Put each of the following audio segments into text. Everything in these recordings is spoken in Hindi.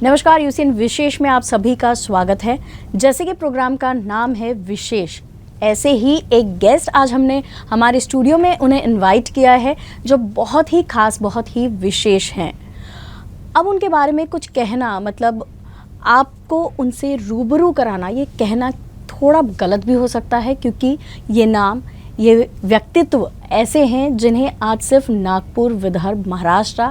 नमस्कार, यूसीएन विशेष में आप सभी का स्वागत है। जैसे कि प्रोग्राम का नाम है विशेष, ऐसे ही एक गेस्ट आज हमने हमारे स्टूडियो में उन्हें इनवाइट किया है जो बहुत ही खास, बहुत ही विशेष हैं। अब उनके बारे में कुछ कहना, मतलब आपको उनसे रूबरू कराना, ये कहना थोड़ा गलत भी हो सकता है, क्योंकि ये नाम, ये व्यक्तित्व ऐसे हैं जिन्हें आज सिर्फ नागपुर, विदर्भ, महाराष्ट्र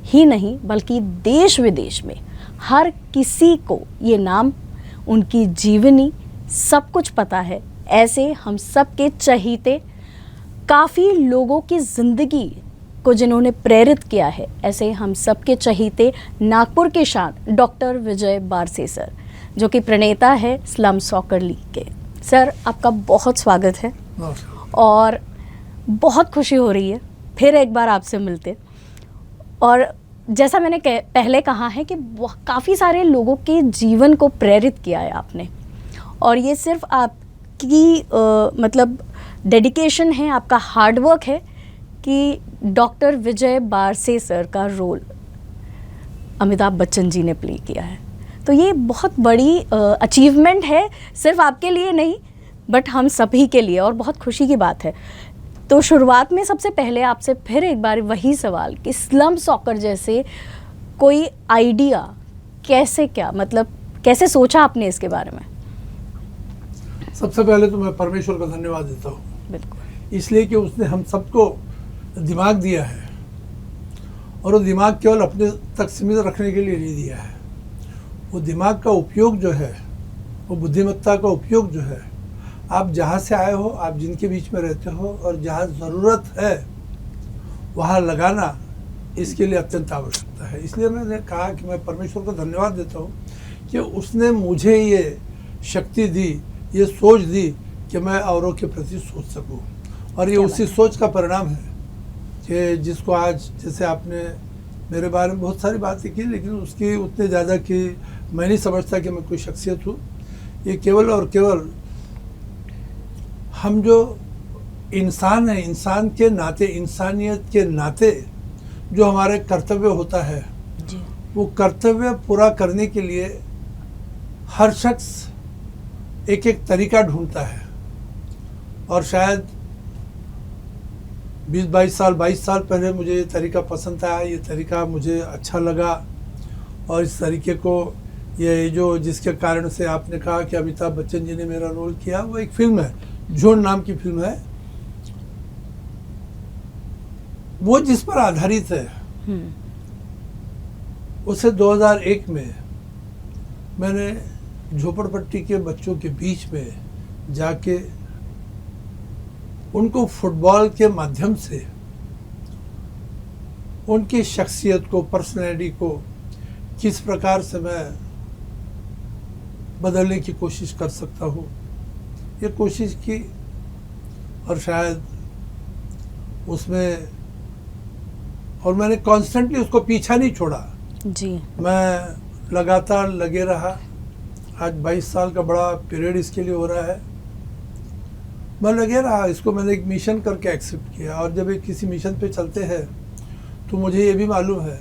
ही नहीं बल्कि देश विदेश में हर किसी को ये नाम, उनकी जीवनी सब कुछ पता है। ऐसे हम सब के चहीते, काफ़ी लोगों की ज़िंदगी को जिन्होंने प्रेरित किया है, ऐसे हम सब के चहीते नागपुर के शान डॉक्टर विजय बारसे सर, जो कि प्रणेता है स्लम सॉकर लीग के। सर, आपका बहुत स्वागत है और बहुत खुशी हो रही है फिर एक बार आपसे मिलते। और जैसा मैंने पहले कहा है कि काफ़ी सारे लोगों के जीवन को प्रेरित किया है आपने, और ये सिर्फ आपकी मतलब डेडिकेशन है, आपका हार्डवर्क है कि डॉक्टर विजय बारसे सर का रोल अमिताभ बच्चन जी ने प्ले किया है। तो ये बहुत बड़ी अचीवमेंट है, सिर्फ आपके लिए नहीं बट हम सभी के लिए, और बहुत खुशी की बात है। तो शुरुआत में सबसे पहले आपसे फिर एक बार वही सवाल कि स्लम सॉकर जैसे कोई आइडिया कैसे, क्या मतलब कैसे सोचा आपने इसके बारे में? सबसे पहले तो मैं परमेश्वर का धन्यवाद देता हूँ, बिल्कुल, इसलिए कि उसने हम सबको दिमाग दिया है, और वो दिमाग केवल अपने तक सीमित रखने के लिए नहीं दिया है। वो दिमाग का उपयोग जो है, वो बुद्धिमत्ता का उपयोग जो है, आप जहाँ से आए हो, आप जिनके बीच में रहते हो, और जहाँ ज़रूरत है वहाँ लगाना, इसके लिए अत्यंत आवश्यकता है। इसलिए मैंने कहा कि मैं परमेश्वर को धन्यवाद देता हूँ कि उसने मुझे ये शक्ति दी, ये सोच दी कि मैं औरों के प्रति सोच सकूँ। और ये उसी सोच का परिणाम है कि जिसको आज, जैसे आपने मेरे बारे में बहुत सारी बातें की, लेकिन उसकी उतने ज़्यादा कि मैं नहीं समझता कि मैं कोई शख्सियत हूँ। ये केवल और केवल हम जो इंसान हैं, इंसान के नाते, इंसानियत के नाते जो हमारे कर्तव्य होता है जी, वो कर्तव्य पूरा करने के लिए हर शख्स एक एक तरीका ढूंढता है। और शायद 22 साल पहले मुझे ये तरीका पसंद आया, ये तरीका मुझे अच्छा लगा, और इस तरीके को, ये जो जिसके कारण से आपने कहा कि अमिताभ बच्चन जी ने मेरा रोल किया, वो एक फिल्म है, झुंड नाम की फिल्म है, वो जिस पर आधारित है। उसे 2001 में मैंने झोपड़पट्टी के बच्चों के बीच में जाके उनको फुटबॉल के माध्यम से उनकी शख्सियत को, पर्सनैलिटी को किस प्रकार से मैं बदलने की कोशिश कर सकता हूँ, ये कोशिश की। और शायद उसमें, और मैंने कॉन्स्टेंटली उसको पीछा नहीं छोड़ा जी, मैं लगातार लगे रहा। आज 22 साल का बड़ा पीरियड इसके लिए हो रहा है, मैं लगे रहा। इसको मैंने एक मिशन करके एक्सेप्ट किया, और जब एक किसी मिशन पे चलते हैं तो मुझे ये भी मालूम है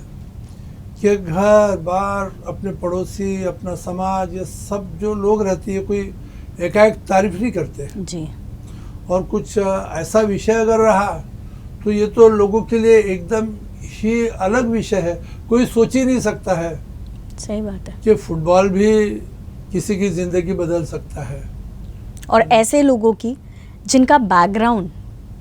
कि घर बार, अपने पड़ोसी, अपना समाज, ये सब जो लोग रहती है, कोई एकाएक तारीफ नहीं करते जी। और कुछ ऐसा विषय अगर रहा तो ये तो लोगों के लिए एकदम ही अलग विषय है, कोई सोच ही नहीं सकता है। सही बात है कि फुटबॉल भी किसी की ज़िंदगी बदल सकता है। और ऐसे लोगों की जिनका बैकग्राउंड,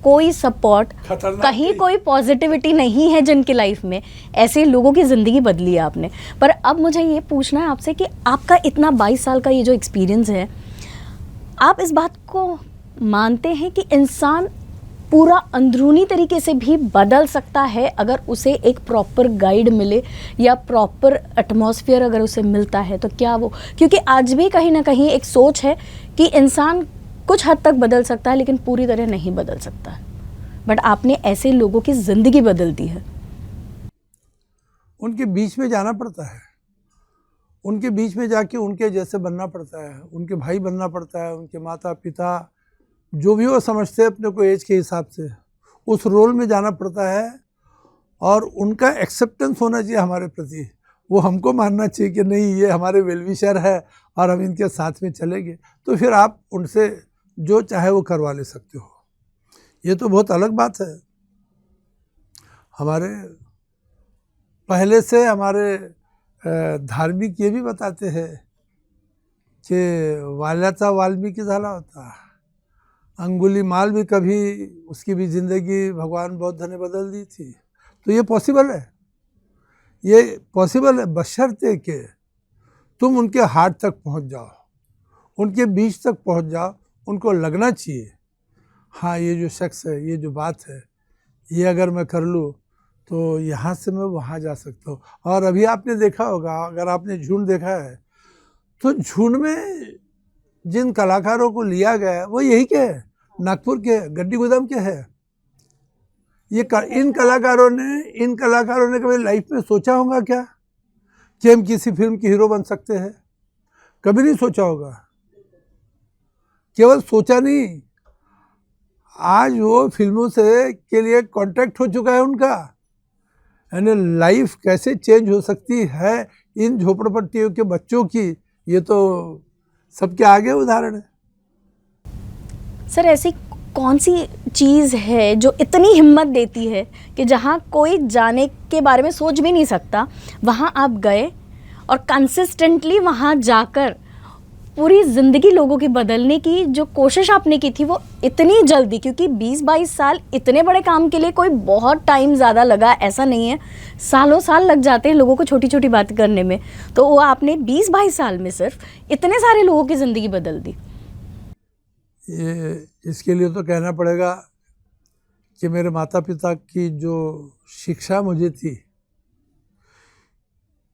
कोई सपोर्ट, कहीं कोई पॉजिटिविटी नहीं है जिनकी लाइफ में, ऐसे लोगों की ज़िंदगी बदली है आपने। पर अब मुझे ये पूछना है आपसे कि आपका इतना 22 साल का ये जो एक्सपीरियंस है, आप इस बात को मानते हैं कि इंसान पूरा अंदरूनी तरीके से भी बदल सकता है अगर उसे एक प्रॉपर गाइड मिले या प्रॉपर एटमॉस्फेयर अगर उसे मिलता है? तो क्या वो, क्योंकि आज भी कहीं ना कहीं एक सोच है कि इंसान कुछ हद तक बदल सकता है लेकिन पूरी तरह नहीं बदल सकता है, बट आपने ऐसे लोगों की ज़िंदगी बदल दी है। उनके बीच में जाना पड़ता है, उनके बीच में जाके उनके जैसे बनना पड़ता है, उनके भाई बनना पड़ता है, उनके माता पिता जो भी वो समझते हैं अपने को एज के हिसाब से, उस रोल में जाना पड़ता है और उनका एक्सेप्टेंस होना चाहिए हमारे प्रति। वो हमको मानना चाहिए कि नहीं ये हमारे वेलविशर है और हम इनके साथ में चलेंगे, तो फिर आप उनसे जो चाहे वो करवा ले सकते हो। ये तो बहुत अलग बात है। हमारे पहले से हमारे धार्मिक ये भी बताते हैं कि वाल्याचा वाल्मीकि झाला होता, अंगुलीमाल भी कभी उसकी भी ज़िंदगी भगवान बौद्ध ने बदल दी थी। तो ये पॉसिबल है, ये पॉसिबल है बशर्ते कि तुम उनके हार्ट तक पहुंच जाओ, उनके बीच तक पहुंच जाओ, उनको लगना चाहिए हाँ ये जो शख्स है, ये जो बात है, ये अगर मैं कर लूँ तो यहाँ से मैं वहाँ जा सकता हूँ। और अभी आपने देखा होगा, अगर आपने झुंड देखा है तो झुंड में जिन कलाकारों को लिया गया है वो यही के है, नागपुर के, गड्डी गोदाम के है। इन कलाकारों ने कभी लाइफ में सोचा होगा क्या कि हम किसी फिल्म के हीरो बन सकते हैं? कभी नहीं सोचा होगा। केवल सोचा नहीं, आज वो फिल्मों से के लिए कॉन्ट्रैक्ट हो चुका है उनका। यानी लाइफ कैसे चेंज हो सकती है इन झोपड़पट्टियों के बच्चों की, ये तो सबके आगे उदाहरण है। सर ऐसी कौन सी चीज़ है जो इतनी हिम्मत देती है कि जहाँ कोई जाने के बारे में सोच भी नहीं सकता, वहाँ आप गए और कंसिस्टेंटली वहाँ जाकर पूरी ज़िंदगी लोगों की बदलने की जो कोशिश आपने की थी वो इतनी जल्दी, क्योंकि 20-22 साल इतने बड़े काम के लिए कोई बहुत टाइम ज़्यादा लगा ऐसा नहीं है, सालों साल लग जाते हैं लोगों को छोटी छोटी बात करने में, तो वो आपने 20-22 साल में सिर्फ इतने सारे लोगों की ज़िंदगी बदल दी। ये इसके लिए तो कहना पड़ेगा कि मेरे माता पिता की जो शिक्षा मुझे थी,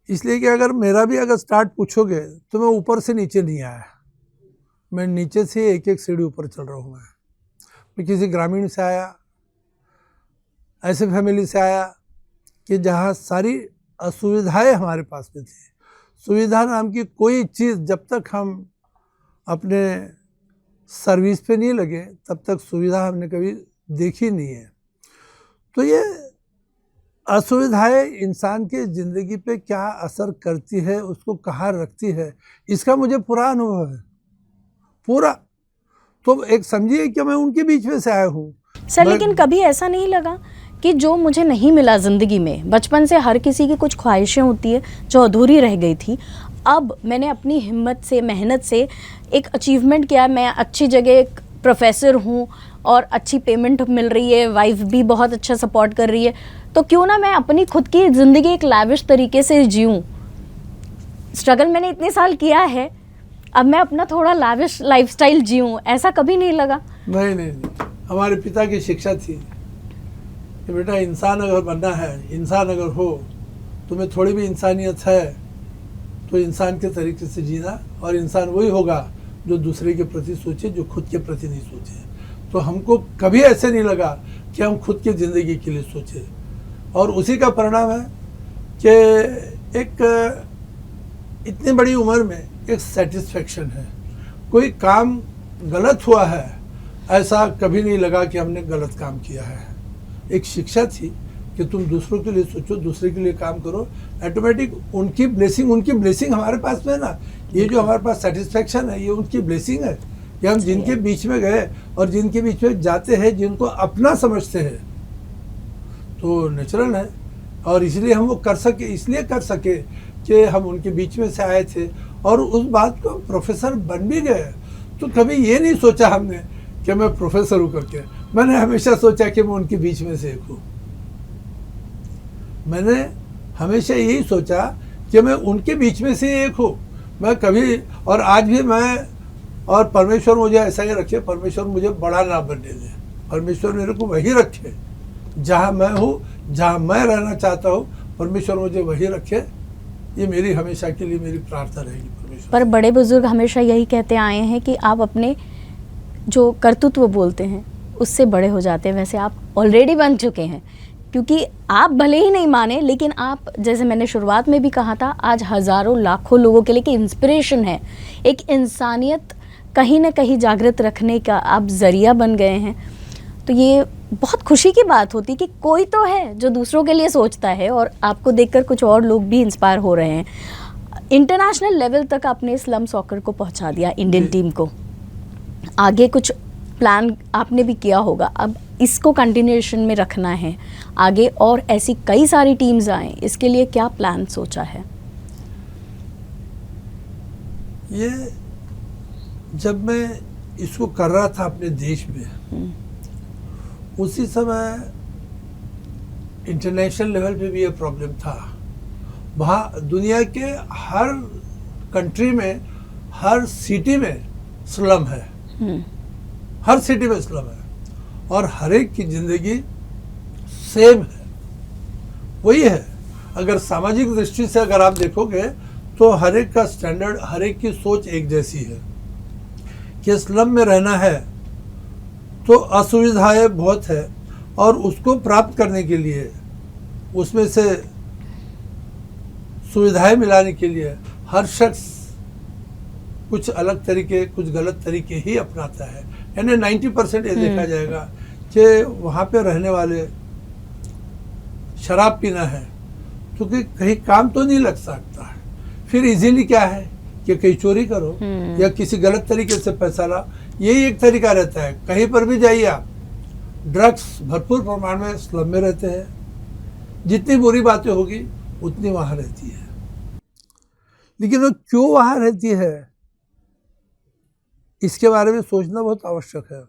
इसलिए कि अगर मेरा भी अगर स्टार्ट पूछोगे तो मैं ऊपर से नीचे नहीं आया, मैं नीचे से एक एक सीढ़ी ऊपर चल रहा हूँ। मैं किसी ग्रामीण से आया, ऐसे फैमिली से आया कि जहाँ सारी असुविधाएं हमारे पास में थी। सुविधा नाम की कोई चीज़ जब तक हम अपने सर्विस पे नहीं लगे तब तक सुविधा हमने कभी देखी नहीं है। तो ये असुविधाएं इंसान के ज़िंदगी पे क्या असर करती है, उसको कहाँ रखती है, इसका मुझे पूरा अनुभव है, पूरा। तो एक समझिए कि मैं उनके बीच में से आया हूँ सर। लेकिन कभी ऐसा नहीं लगा कि जो मुझे नहीं मिला ज़िंदगी में, बचपन से हर किसी की कुछ ख्वाहिशें होती है जो अधूरी रह गई थी, अब मैंने अपनी हिम्मत से, मेहनत से एक अचीवमेंट किया, मैं अच्छी जगह एक प्रोफेसर हूँ और अच्छी पेमेंट मिल रही है, वाइफ भी बहुत अच्छा सपोर्ट कर रही है, तो क्यों ना मैं अपनी खुद की ज़िंदगी एक लाविश तरीके से जीऊँ। स्ट्रगल मैंने इतने साल किया है, अब मैं अपना थोड़ा लाविश लाइफस्टाइल जीऊँ, ऐसा कभी नहीं लगा? नहीं, हमारे पिता की शिक्षा थी कि बेटा इंसान अगर बनना है, इंसान अगर हो, तुम्हें थोड़ी भी इंसानियत है तो इंसान के तरीके से जीना, और इंसान वही होगा जो दूसरे के प्रति सोचे, जो खुद के प्रति नहीं सोचे। तो हमको कभी ऐसे नहीं लगा कि हम खुद की ज़िंदगी के लिए सोचे, और उसी का परिणाम है कि एक इतनी बड़ी उम्र में एक सेटिस्फेक्शन है। कोई काम गलत हुआ है ऐसा कभी नहीं लगा कि हमने गलत काम किया है। एक शिक्षा थी कि तुम दूसरों के लिए सोचो, दूसरे के लिए काम करो, ऑटोमेटिक उनकी ब्लेसिंग हमारे पास में है ना। ये जो हमारे पास सेटिस्फेक्शन है ये उनकी ब्लेसिंग है कि हम जिनके बीच में गए और जिनके बीच में जाते हैं, जिनको अपना समझते हैं, तो नेचुरल है। और इसलिए हम वो इसलिए कर सके कि हम उनके बीच में से आए थे और उस बात को प्रोफेसर बन भी गए। तो कभी ये नहीं सोचा हमने कि मैं प्रोफेसर हूँ करके, मैंने हमेशा सोचा कि मैं उनके बीच में से एक हूँ। मैंने हमेशा यही सोचा कि मैं उनके बीच में से एक हूँ। मैं कभी, और आज भी मैं, और परमेश्वर मुझे ऐसा ही रखे, परमेश्वर मुझे बड़ा ना बनने दे, परमेश्वर मेरे को वही रखे जहाँ मैं हूँ, जहाँ मैं रहना चाहता हूँ, परमेश्वर मुझे वही रखे। ये मेरी हमेशा के लिए मेरी प्रार्थना रहेगी परमेश्वर। पर बड़े बुजुर्ग हमेशा यही कहते आए हैं कि आप अपने जो कर्तृत्व बोलते हैं उससे बड़े हो जाते हैं। वैसे आप ऑलरेडी बन चुके हैं, क्योंकि आप भले ही नहीं माने, लेकिन आप, जैसे मैंने शुरुआत में भी कहा था, आज हज़ारों लाखों लोगों के लिए इंस्पिरेशन है। एक इंसानियत कहीं ना कहीं जागृत रखने का आप ज़रिया बन गए हैं। तो ये बहुत खुशी की बात होती कि कोई तो है जो दूसरों के लिए सोचता है, और आपको देखकर कुछ और लोग भी इंस्पायर हो रहे हैं। इंटरनेशनल लेवल तक आपने स्लम सॉकर को पहुंचा दिया, इंडियन टीम को। आगे कुछ प्लान आपने भी किया होगा, अब इसको कंटिन्यूएशन में रखना है आगे, और ऐसी कई सारी टीम्स आएँ, इसके लिए क्या प्लान सोचा है? ये जब मैं इसको कर रहा था अपने देश में, उसी समय इंटरनेशनल लेवल पे भी ये प्रॉब्लम था। वहाँ दुनिया के हर कंट्री में, हर सिटी में स्लम है, हर सिटी में स्लम है, और हर एक की जिंदगी सेम है, वही है। अगर सामाजिक दृष्टि से अगर आप देखोगे तो हर एक का स्टैंडर्ड, हर एक की सोच एक जैसी है कि स्लम में रहना है तो असुविधाएं बहुत है, और उसको प्राप्त करने के लिए, उसमें से सुविधाएं मिलाने के लिए हर शख्स कुछ अलग तरीके, कुछ गलत तरीके ही अपनाता है। यानी 90% ये देखा जाएगा कि वहाँ पे रहने वाले शराब पीना है तो कि कहीं काम तो नहीं लग सकता है, फिर इजीली क्या है कि कहीं चोरी करो या किसी गलत तरीके से पैसा ला, यही एक तरीका रहता है। कहीं पर भी जाइए आप, ड्रग्स भरपूर प्रमाण में स्लम में रहते हैं, जितनी बुरी बातें होगी उतनी वहाँ रहती है। लेकिन वो क्यों वहाँ रहती है, इसके बारे में सोचना बहुत आवश्यक है।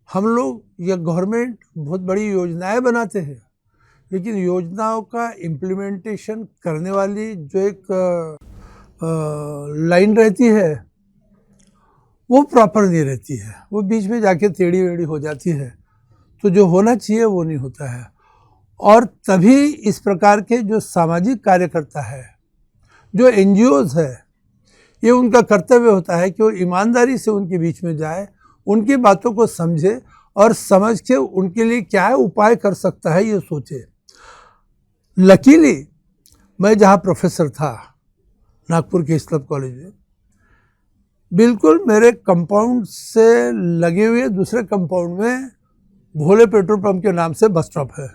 हम लोग या गवर्नमेंट बहुत बड़ी योजनाएं बनाते हैं, लेकिन योजनाओं का इम्प्लीमेंटेशन करने वाली जो एक लाइन रहती है वो प्रॉपर नहीं रहती है, वो बीच में जाके टेढ़ी वेढ़ी हो जाती है। तो जो होना चाहिए वो नहीं होता है। और तभी इस प्रकार के जो सामाजिक कार्यकर्ता है, जो NGOs है, ये उनका कर्तव्य होता है कि वो ईमानदारी से उनके बीच में जाए, उनकी बातों को समझे और समझ के उनके लिए क्या उपाय कर सकता है ये सोचे। लकीली मैं जहाँ प्रोफेसर था नागपुर के इस्लाम कॉलेज में, बिल्कुल मेरे कंपाउंड से लगे हुए दूसरे कंपाउंड में भोले पेट्रोल पंप के नाम से बस स्टॉप है,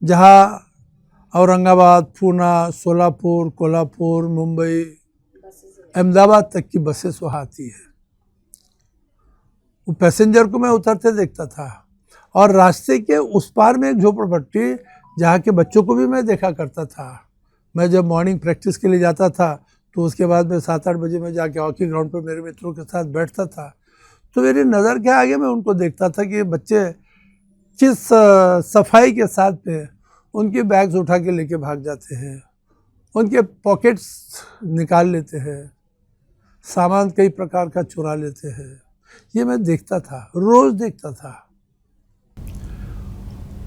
जहाँ औरंगाबाद, पूना, सोलापुर, कोल्हापुर, मुंबई, अहमदाबाद तक की बसेस वहाँ आती है। वो पैसेंजर को मैं उतरते देखता था, और रास्ते के उस पार में एक झोपड़पट्टी, जहाँ के बच्चों को भी मैं देखा करता था। मैं जब मॉर्निंग प्रैक्टिस के लिए जाता था तो उसके बाद में 7-8 बजे मैं जाके हॉकी ग्राउंड पर मेरे मित्रों के साथ बैठता था, तो मेरी नज़र के आगे मैं उनको देखता था कि बच्चे किस सफाई के साथ में उनके बैग्स उठा के लेके भाग जाते हैं, उनके पॉकेट्स निकाल लेते हैं, सामान कई प्रकार का चुरा लेते हैं। ये मैं देखता था, रोज़ देखता था,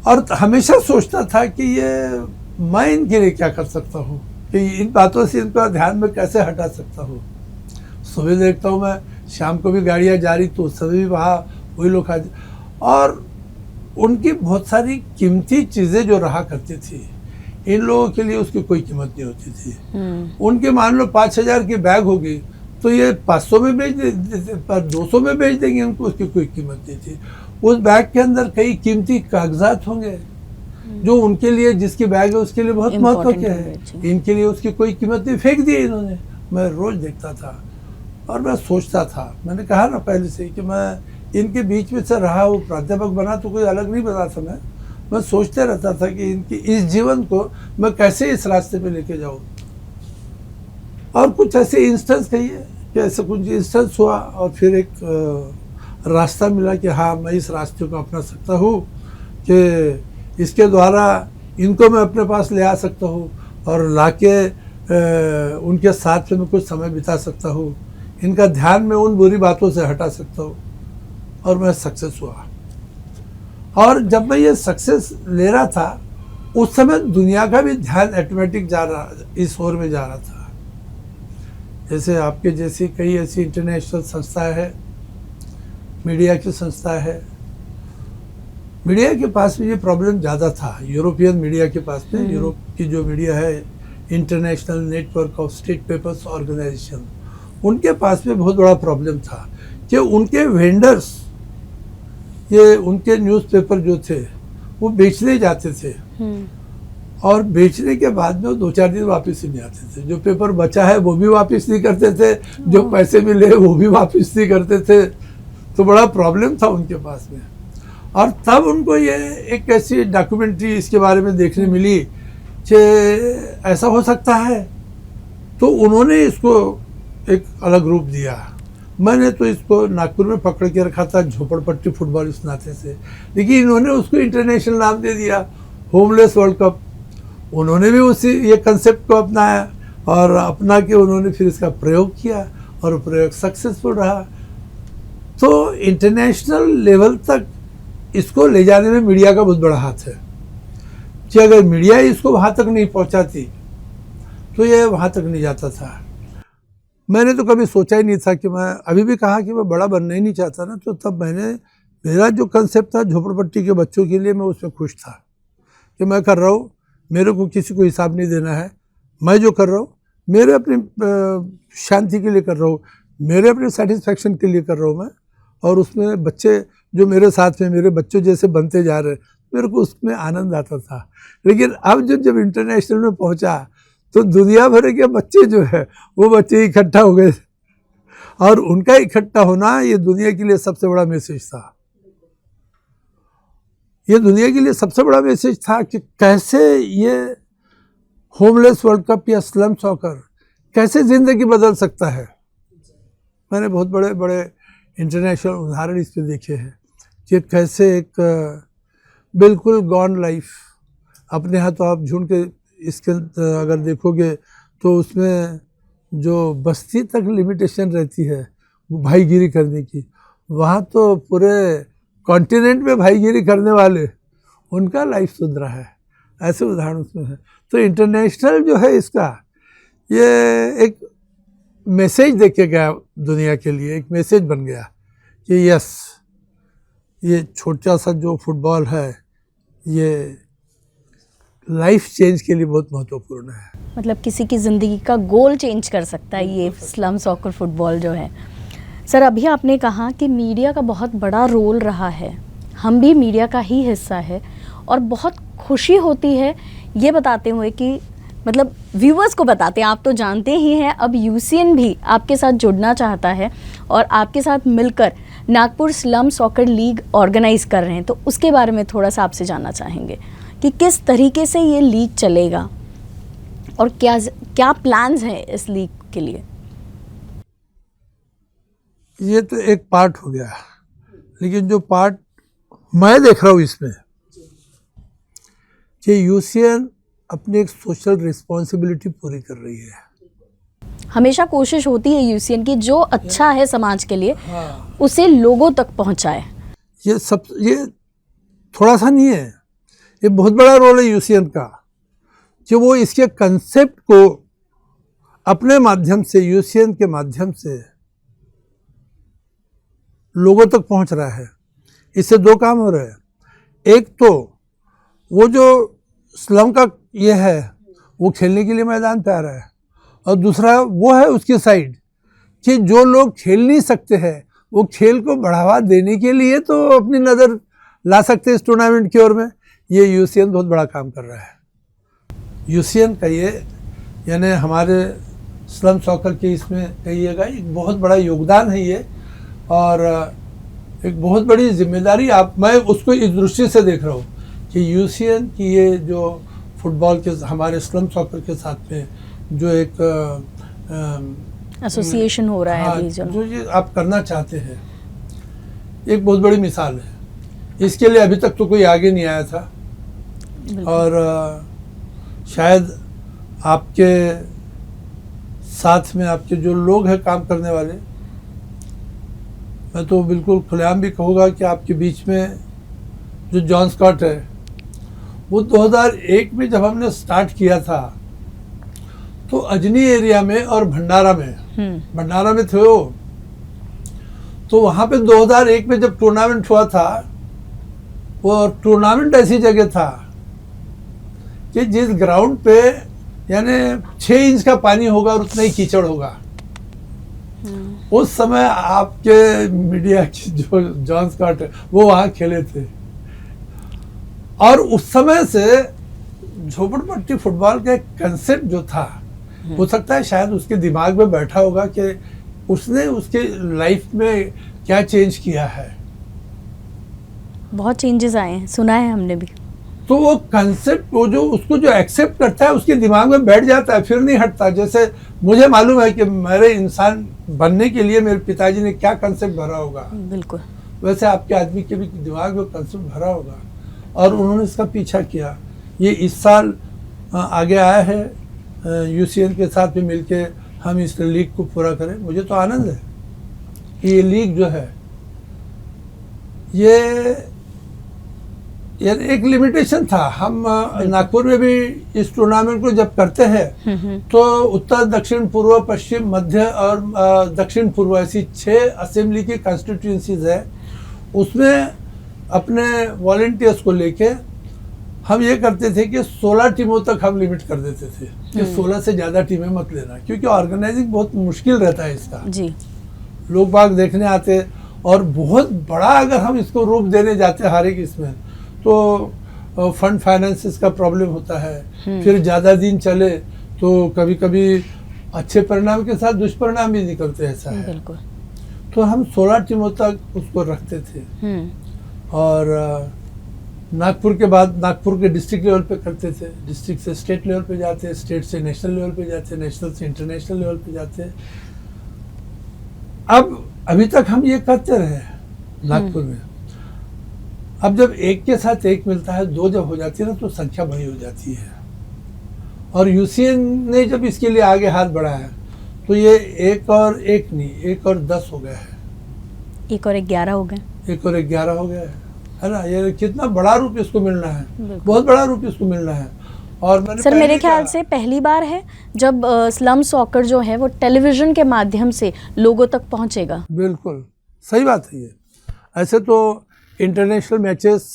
और हमेशा सोचता था कि ये मैं इनके लिए क्या कर सकता हूँ, कि इन बातों से इनका ध्यान में कैसे हटा सकता हूँ। सुबह देखता हूँ मैं, शाम को भी गाड़ियाँ जा रही तो उस समय भी वहाँ वही लोग खा, और उनकी बहुत सारी कीमती चीज़ें जो रहा करती थी, इन लोगों के लिए उसकी कोई कीमत नहीं होती थी। उनके मान लो 5,000 की बैग होगी तो ये 500 में बेच देते, पर 200 में बेच देंगे, उनको उसकी कोई कीमत नहीं थी। उस बैग के अंदर कई कीमती कागजात होंगे जो उनके लिए, जिसकी बैग है उसके लिए बहुत महत्व के है, इनके लिए उसकी कोई कीमत नहीं, फेंक दिए इन्होंने। मैं रोज देखता था और मैं सोचता था, मैंने कहा ना पहले से कि मैं इनके बीच में से रहा हूँ, प्राध्यापक बना तो कोई अलग नहीं बना था। मैं सोचते रहता था कि इनकी इस जीवन को मैं कैसे इस रास्ते पे लेके जाऊँ। और कुछ ऐसे इंस्टेंस कहिए कि ऐसा कुछ इंस्टेंस हुआ, और फिर एक रास्ता मिला कि हाँ मैं इस रास्ते को अपना सकता हूँ, कि इसके द्वारा इनको मैं अपने पास ले आ सकता हूँ और लाके उनके साथ में कुछ समय बिता सकता हूँ, इनका ध्यान मैं उन बुरी बातों से हटा सकता हूँ। और मैं सक्सेस हुआ। और जब मैं ये सक्सेस ले रहा था, उस समय दुनिया का भी ध्यान ऑटोमेटिक जा रहा, इस ओर में जा रहा था। जैसे आपके जैसी कई ऐसी इंटरनेशनल संस्थाएं हैं, मीडिया की संस्था है। मीडिया के पास में ये प्रॉब्लम ज़्यादा था, यूरोपियन मीडिया के पास में। यूरोप की जो मीडिया है, international network of state papers organization, उनके पास में बहुत बड़ा प्रॉब्लम था कि उनके वेंडर्स ये उनके न्यूज़पेपर जो थे वो बेचने जाते थे, और बेचने के बाद में 2-4 दिन वापस ही नहीं आते थे। जो पेपर बचा है वो भी वापस नहीं करते थे, जो पैसे मिले वो भी वापस नहीं करते थे। तो बड़ा प्रॉब्लम था उनके पास में। और तब उनको ये एक ऐसी डॉक्यूमेंट्री इसके बारे में देखने मिली कि ऐसा हो सकता है, तो उन्होंने इसको एक अलग रूप दिया। मैंने तो इसको नागपुर में पकड़ के रखा था, झोपड़पट्टी फुटबॉल इस नाते से, लेकिन इन्होंने उसको इंटरनेशनल नाम दे दिया, होमलेस वर्ल्ड कप। उन्होंने भी उसी ये कंसेप्ट को अपनाया, और अपना के उन्होंने फिर इसका प्रयोग किया, और प्रयोग सक्सेसफुल रहा। तो इंटरनेशनल लेवल तक इसको ले जाने में मीडिया का बहुत बड़ा हाथ है, कि अगर मीडिया इसको वहाँ तक नहीं पहुँचाती तो ये वहाँ तक नहीं जाता था। मैंने तो कभी सोचा ही नहीं था कि मैं, अभी भी कहा कि मैं बड़ा बनना ही नहीं चाहता ना, तो तब मेरा जो कंसेप्ट था झोपड़पट्टी के बच्चों के लिए, मैं उसमें खुश था कि मैं कर रहा हूँ, मेरे को किसी को हिसाब नहीं देना है, मैं जो कर रहा हूँ मेरे अपनी शांति के लिए कर रहा हूँ, मेरे अपने सेटिस्फैक्शन के लिए कर रहा हूँ मैं। और उसमें बच्चे जो मेरे साथ में मेरे बच्चों जैसे बनते जा रहे, मेरे को उसमें आनंद आता था। लेकिन अब जब इंटरनेशनल में पहुंचा तो दुनिया भर के बच्चे जो है वो बच्चे इकट्ठा हो गए, और उनका इकट्ठा होना ये दुनिया के लिए सबसे बड़ा मैसेज था। ये दुनिया के लिए सबसे बड़ा मैसेज था कि कैसे ये होमलेस वर्ल्ड कप या स्लम सॉकर कैसे ज़िंदगी बदल सकता है। मैंने बहुत बड़े बड़े इंटरनेशनल उदाहरण इस पे देखे हैं कि कैसे एक बिल्कुल गॉन लाइफ, अपने यहाँ तो आप झूठ के इसके अगर देखोगे तो उसमें जो बस्ती तक लिमिटेशन रहती है भाईगिरी करने की, वहाँ तो पूरे कॉन्टिनेंट में भाईगिरी करने वाले, उनका लाइफ सुधरा है। ऐसे उदाहरण उसमें है। तो इंटरनेशनल जो है इसका ये एक मैसेज दे के गया दुनिया के लिए, एक मैसेज बन गया कि यस, ये छोटा सा जो फुटबॉल है ये लाइफ चेंज के लिए बहुत महत्वपूर्ण है। मतलब किसी की ज़िंदगी का गोल चेंज कर सकता है ये स्लम सॉकर फुटबॉल जो है। सर, अभी आपने कहा कि मीडिया का बहुत बड़ा रोल रहा है, हम भी मीडिया का ही हिस्सा है, और बहुत खुशी होती है ये बताते हुए कि मतलब व्यूअर्स को बताते हैं, आप तो जानते ही हैं, अब यूसीएन भी आपके साथ जुड़ना चाहता है और आपके साथ मिलकर Nagpur slum soccer league organize कर रहे हैं। तो उसके बारे में थोड़ा सा आपसे जानना चाहेंगे कि किस तरीके से ये लीग चलेगा और क्या क्या प्लान्स हैं इस लीग के लिए। ये तो एक पार्ट हो गया, लेकिन जो पार्ट मैं देख रहा हूँ इसमें कि यूसीएन अपनी एक सोशल रिस्पॉन्सिबिलिटी पूरी कर रही है। हमेशा कोशिश होती है यूसीएन की जो अच्छा है समाज के लिए उसे लोगों तक पहुंचाए। ये थोड़ा सा नहीं है, ये बहुत बड़ा रोल है यूसीएन का कि वो इसके कंसेप्ट को अपने माध्यम से, यूसीएन के माध्यम से लोगों तक पहुंच रहा है। इससे दो काम हो रहे हैं। एक तो वो जो स्लम का ये है वो खेलने के लिए मैदान पे आ रहा है, और दूसरा वो है उसकी साइड कि जो लोग खेल नहीं सकते हैं वो खेल को बढ़ावा देने के लिए तो अपनी नज़र ला सकते हैं इस टूर्नामेंट की ओर में। ये यूसीएन बहुत बड़ा काम कर रहा है। यूसीएन का ये यानी हमारे स्लम सॉकर के इसमें कहिएगा एक बहुत बड़ा योगदान है ये, और एक बहुत बड़ी जिम्मेदारी मैं उसको इस दृष्टि से देख रहा हूँ कि यूसीएन की ये जो फुटबॉल के हमारे स्लम सॉकर के साथ में जो एक एसोसिएशन हो रहा है अभी जो ये आप करना चाहते हैं, एक बहुत बड़ी मिसाल है। इसके लिए अभी तक तो कोई आगे नहीं आया था, और शायद आपके साथ में आपके जो लोग हैं काम करने वाले, मैं तो बिल्कुल खुलेआम भी कहूँगा कि आपके बीच में जो जॉन स्कॉट है, वो 2001 में जब हमने स्टार्ट किया था तो अजनी एरिया में और भंडारा में थे वो। तो वहाँ पे 2001 में जब टूर्नामेंट हुआ था, वो टूर्नामेंट ऐसी जगह था कि जिस ग्राउंड पे यानी 6 इंच का पानी होगा और उतना ही कीचड़ होगा। उस समय आपके मीडिया की जो जॉन स्कॉट है वो वहाँ खेले थे, और उस समय से झोपड़पट्टी फुटबॉल का एक कंसेप्ट जो था, हो सकता है शायद उसके दिमाग में बैठा होगा कि उसने उसके लाइफ में क्या चेंज किया है। बहुत चेंजेस आए हैं, सुना है हमने भी। तो वो कंसेप्ट, वो जो उसको जो एक्सेप्ट करता है उसके दिमाग में बैठ जाता है, फिर नहीं हटता। जैसे मुझे मालूम है कि मेरे इंसान बनने के लिए मेरे पिताजी ने क्या कंसेप्ट भरा होगा, बिल्कुल वैसे आपके आदमी के भी दिमाग में कंसेप्ट भरा होगा, और उन्होंने इसका पीछा किया। ये इस साल आगे आया है, यूसीएन के साथ भी मिलके हम इस लीग को पूरा करें। मुझे तो आनंद है कि ये लीग जो है ये एक लिमिटेशन था। हम नागपुर में भी इस टूर्नामेंट को जब करते हैं तो उत्तर, दक्षिण, पूर्व, पश्चिम, मध्य और दक्षिण पूर्व ऐसी 6 असेंबली की कॉन्स्टिट्यूंसीज है। उसमें अपने वॉलंटियर्स को लेके हम ये करते थे कि 16 टीमों तक हम लिमिट कर देते थे कि 16 से ज़्यादा टीमें मत लेना, क्योंकि ऑर्गेनाइजिंग बहुत मुश्किल रहता है इसका जी। लोग बाग देखने आते, और बहुत बड़ा अगर हम इसको रूप देने जाते हर एक इसमें तो फंड फाइनेंसेस का प्रॉब्लम होता है। फिर ज़्यादा दिन चले तो कभी कभी अच्छे परिणाम के साथ दुष्परिणाम भी निकलते हैं, ऐसा है। बिल्कुल। तो हम 16 टीमों तक उसको रखते थे, और नागपुर के बाद नागपुर के डिस्ट्रिक्ट लेवल पे करते थे, डिस्ट्रिक्ट से स्टेट लेवल पे जाते, स्टेट से नेशनल लेवल पे जाते, नेशनल से इंटरनेशनल लेवल पे जाते। अब अभी तक हम ये करते रहे नागपुर में। अब जब एक के साथ एक मिलता है, 2 जब हो जाती है ना, तो संख्या बड़ी हो जाती है। और यूसीएन ने जब इसके लिए आगे हाथ बढ़ाया तो ये 1 और 1 नहीं, 1 और 10 हो गया है, 1 और 11 हो गए, 1 और 11 हो गया है ना। ये कितना बड़ा रूप इसको मिलना है, बहुत बड़ा रूप इसको मिलना है। और मैंने सर मेरे ख्याल से पहली बार है जब स्लम सॉकर जो है वो टेलीविजन के माध्यम से लोगों तक पहुंचेगा। बिल्कुल सही बात है ये। ऐसे तो इंटरनेशनल मैचेस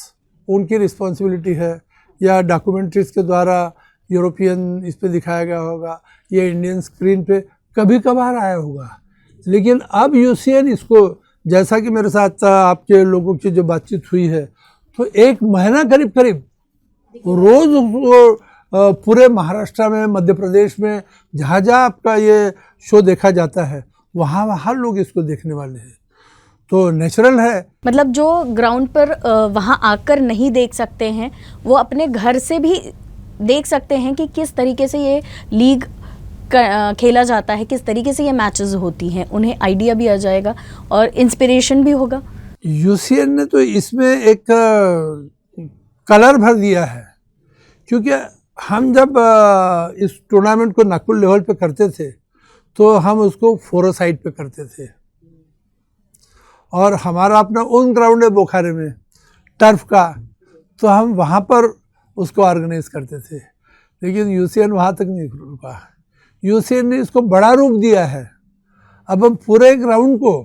उनकी रिस्पॉन्सिबिलिटी है, या डॉक्यूमेंट्रीज के द्वारा यूरोपियन इस पे दिखाया गया होगा, या इंडियन स्क्रीन पे कभी कभार आया होगा। लेकिन अब यूसीएन इसको, जैसा कि मेरे साथ आपके लोगों की जो बातचीत हुई है, तो 1 महीना करीब करीब रोज़ पूरे महाराष्ट्र में, मध्य प्रदेश में, जहाँ जहाँ आपका ये शो देखा जाता है वहाँ वहाँ लोग इसको देखने वाले हैं। तो नेचुरल है, मतलब जो ग्राउंड पर वहाँ आकर नहीं देख सकते हैं वो अपने घर से भी देख सकते हैं कि किस तरीके से ये लीग खेला जाता है, किस तरीके से ये मैचेस होती हैं। उन्हें आइडिया भी आ जाएगा और इंस्पिरेशन भी होगा। यूसीएन ने तो इसमें एक कलर भर दिया है, क्योंकि हम जब इस टूर्नामेंट को नागपुर लेवल पे करते थे तो हम उसको 4 साइड पे करते थे, और हमारा अपना ओन ग्राउंड है बोखारे में टर्फ का, तो हम वहाँ पर उसको ऑर्गेनाइज करते थे। लेकिन यूसीएन वहाँ तक नहीं रुका, यूसीएन ने इसको बड़ा रूप दिया है। अब हम पूरे ग्राउंड को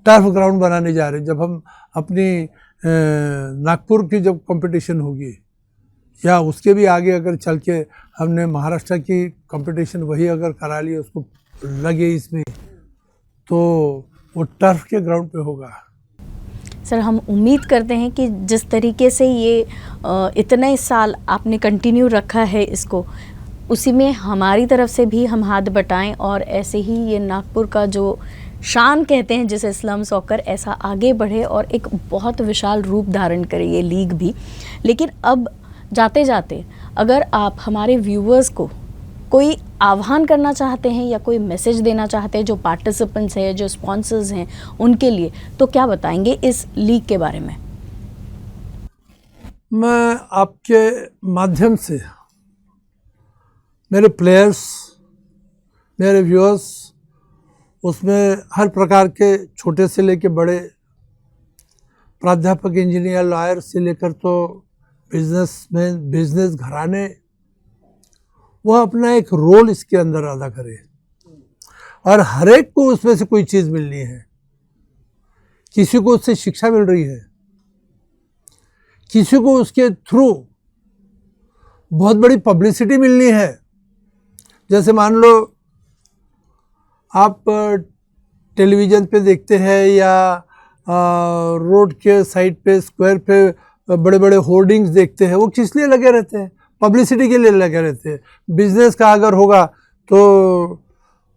टर्फ ग्राउंड बनाने जा रहे हैं। जब हम अपनी नागपुर की जब कंपटीशन होगी, या उसके भी आगे अगर चल के हमने महाराष्ट्र की कंपटीशन वही अगर करा ली, उसको लगे इसमें, तो वो टर्फ के ग्राउंड पे होगा। सर हम उम्मीद करते हैं कि जिस तरीके से ये इतने साल आपने कंटिन्यू रखा है इसको, उसी में हमारी तरफ से भी हम हाथ बटाएं, और ऐसे ही ये नागपुर का जो शान कहते हैं जिसे स्लम सॉकर, ऐसा आगे बढ़े और एक बहुत विशाल रूप धारण करे ये लीग भी। लेकिन अब जाते जाते अगर आप हमारे व्यूअर्स को कोई आह्वान करना चाहते हैं या कोई मैसेज देना चाहते हैं, जो पार्टिसिपेंट्स हैं, जो स्पॉन्सर्स हैं, उनके लिए, तो क्या बताएंगे इस लीग के बारे में? मैं आपके माध्यम से मेरे प्लेयर्स, मेरे व्यूअर्स, उसमें हर प्रकार के छोटे से लेके बड़े, प्राध्यापक, इंजीनियर, लॉयर से लेकर तो बिजनेसमैन, बिजनेस घराने, वह अपना एक रोल इसके अंदर अदा करे, और हर एक को उसमें से कोई चीज़ मिलनी है। किसी को उससे शिक्षा मिल रही है, किसी को उसके थ्रू बहुत बड़ी पब्लिसिटी मिलनी है। जैसे मान लो आप टेलीविज़न पे देखते हैं या रोड के साइड पे स्क्वायर पे बड़े बड़े होर्डिंग्स देखते हैं, वो किस लिए लगे रहते हैं? पब्लिसिटी के लिए लगे रहते हैं। बिजनेस का अगर होगा तो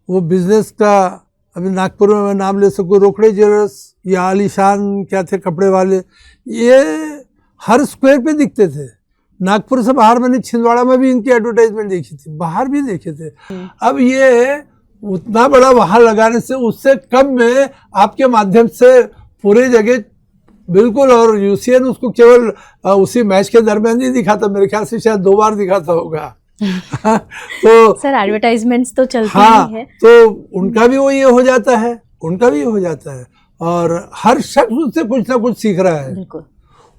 वो बिजनेस का, अभी नागपुर में मैं नाम ले सकूँ, रोकड़े ज्वेलर्स या आलीशान क्या थे कपड़े वाले, ये हर स्क्वायर पे दिखते थे। नागपुर से बाहर मैंने छिंदवाड़ा में भी इनकी एडवर्टाइजमेंट देखी थी, बाहर भी देखे थे। अब ये उतना बड़ा वहाँ लगाने से उससे कम में आपके माध्यम से पूरे जगह बिल्कुल, और यूसीएन उसको केवल उसी मैच के दरमियान नहीं दिखाता, मेरे ख्याल से शायद 2 बार दिखाता होगा। तो सर एडवर्टाइजमेंट्स तो चलती हाँ, ही है। तो उनका भी वो ये हो जाता है, उनका भी ये हो जाता है, और हर शख्स उससे कुछ ना कुछ सीख रहा है। बिल्कुल,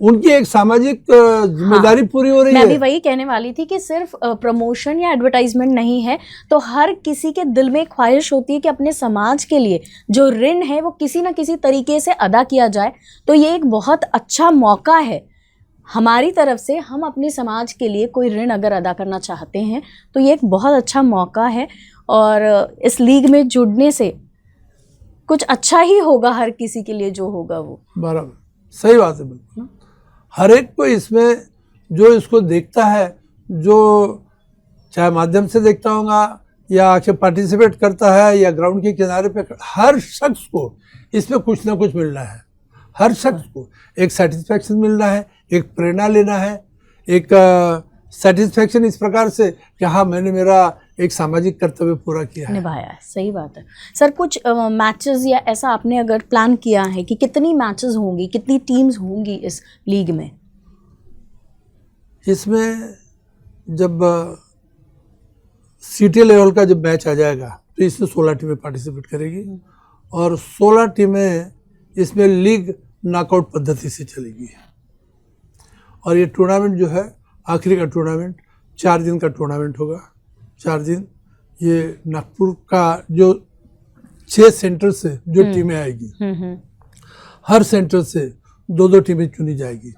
उनकी एक सामाजिक जिम्मेदारी पूरी हो रही है। मैं भी वही कहने वाली थी कि सिर्फ प्रमोशन या एडवर्टाइजमेंट नहीं है, तो हर किसी के दिल में ख्वाहिश होती है कि अपने समाज के लिए जो ऋण है वो किसी ना किसी तरीके से अदा किया जाए। तो ये एक बहुत अच्छा मौका है हमारी तरफ से, हम अपने समाज के लिए कोई ऋण अगर अदा करना चाहते हैं तो ये एक बहुत अच्छा मौका है, और इस लीग में जुड़ने से कुछ अच्छा ही होगा हर किसी के लिए जो होगा वो। बराबर, सही बात है, बिल्कुल। हर एक को इसमें जो इसको देखता है, जो चाहे माध्यम से देखता होगा या आके पार्टिसिपेट करता है या ग्राउंड के किनारे पे, हर शख्स को इसमें कुछ ना कुछ मिलना है। हर शख्स को एक सेटिस्फैक्शन मिलना है, एक प्रेरणा लेना है, एक सेटिस्फैक्शन इस प्रकार से कि हाँ, मैंने मेरा एक सामाजिक कर्तव्य पूरा किया है, निभाया है। सही बात है सर। कुछ मैचेस या ऐसा आपने अगर प्लान किया है कि कितनी मैचेस होंगी, कितनी टीम्स होंगी इस लीग में? इसमें जब सिटी लेवल का जब मैच आ जाएगा तो इसमें 16 टीमें पार्टिसिपेट करेगी, और 16 टीमें इसमें लीग नॉकआउट पद्धति से चलेगी। और ये टूर्नामेंट जो है, आखिरी का टूर्नामेंट 4 दिन का टूर्नामेंट होगा। 4 दिन ये नागपुर का जो 6 सेंटर से जो टीमें आएगी, हर सेंटर से 2-2 टीमें चुनी जाएगी,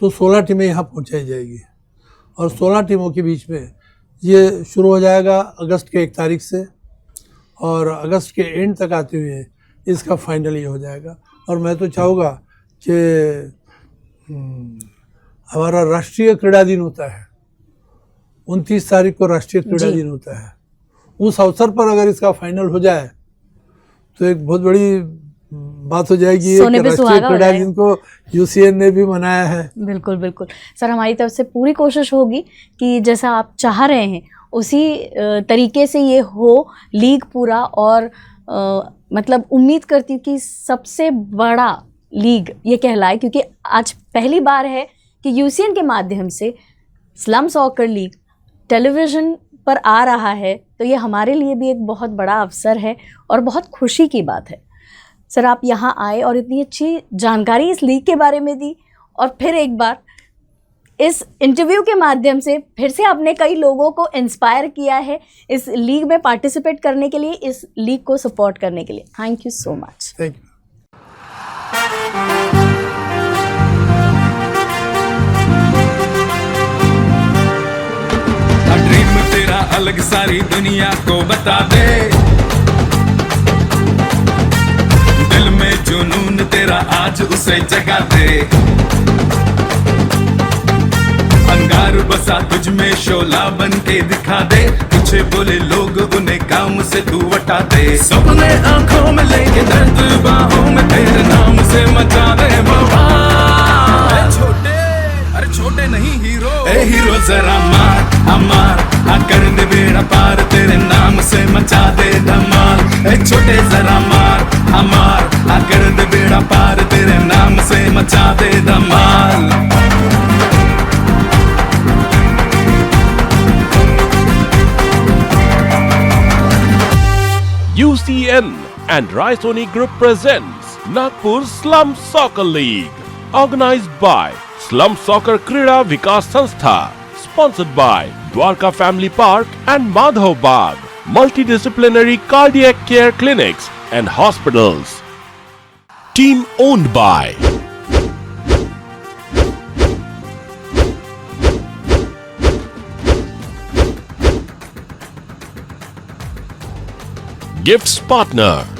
तो 16 टीमें यहाँ पहुँचाई जाएगी। और 16 टीमों के बीच में ये शुरू हो जाएगा अगस्त के 1 तारीख से, और अगस्त के एंड तक आते हुए इसका फाइनल ये हो जाएगा। और मैं तो चाहूँगा कि हमारा राष्ट्रीय क्रीड़ा दिन होता है, 29 तारीख को राष्ट्रीय क्रीड़ा दिन होता है, उस अवसर पर अगर इसका फाइनल हो जाए तो एक बहुत बड़ी बात हो जाएगी कि राष्ट्रीय क्रीड़ा दिन को यूसीएन ने भी मनाया है। बिल्कुल बिल्कुल सर, हमारी तरफ से पूरी कोशिश होगी कि जैसा आप चाह रहे हैं उसी तरीके से ये हो लीग पूरा, और मतलब उम्मीद करती हूँ कि सबसे बड़ा लीग ये कहलाए, क्योंकि आज पहली बार है कि यूसीएन के माध्यम से स्लम सॉकर लीग टेलीविज़न पर आ रहा है। तो ये हमारे लिए भी एक बहुत बड़ा अवसर है और बहुत खुशी की बात है। सर, आप यहाँ आए और इतनी अच्छी जानकारी इस लीग के बारे में दी, और फिर एक बार इस इंटरव्यू के माध्यम से फिर से आपने कई लोगों को इंस्पायर किया है इस लीग में पार्टिसिपेट करने के लिए, इस लीग को सपोर्ट करने के लिए। Thank you so much. Thank you. Dream तेरा अलग सारी दुनिया को बता दे, दिल में जुनून तेरा आज उसे जगा दे। अंगार बसा तुझ में शोला बन के दिखा दे, पीछे बोले लोग उन्हें काम से तू वटा दे। सपने आंखों में लेके दर्द बाहों में तेरे नाम से मचा दे बवाल। छोटे, अरे छोटे नहीं हीरो, ए हीरो जरा मार हमार, कर दे बेड़ा पार, तेरे नाम से मचा दे धमाल। ए छोटे जरा मार हमार, कर दे बेड़ा पार, तेरे नाम से मचा दे धमाल। UCN and Raisoni Group presents Nagpur Slum Soccer League, organized by Slum Soccer Krida Vikas Sanstha, sponsored by Dwarka Family Park and Madhav Bagh, multidisciplinary cardiac care clinics and hospitals. Team owned by Gifts partner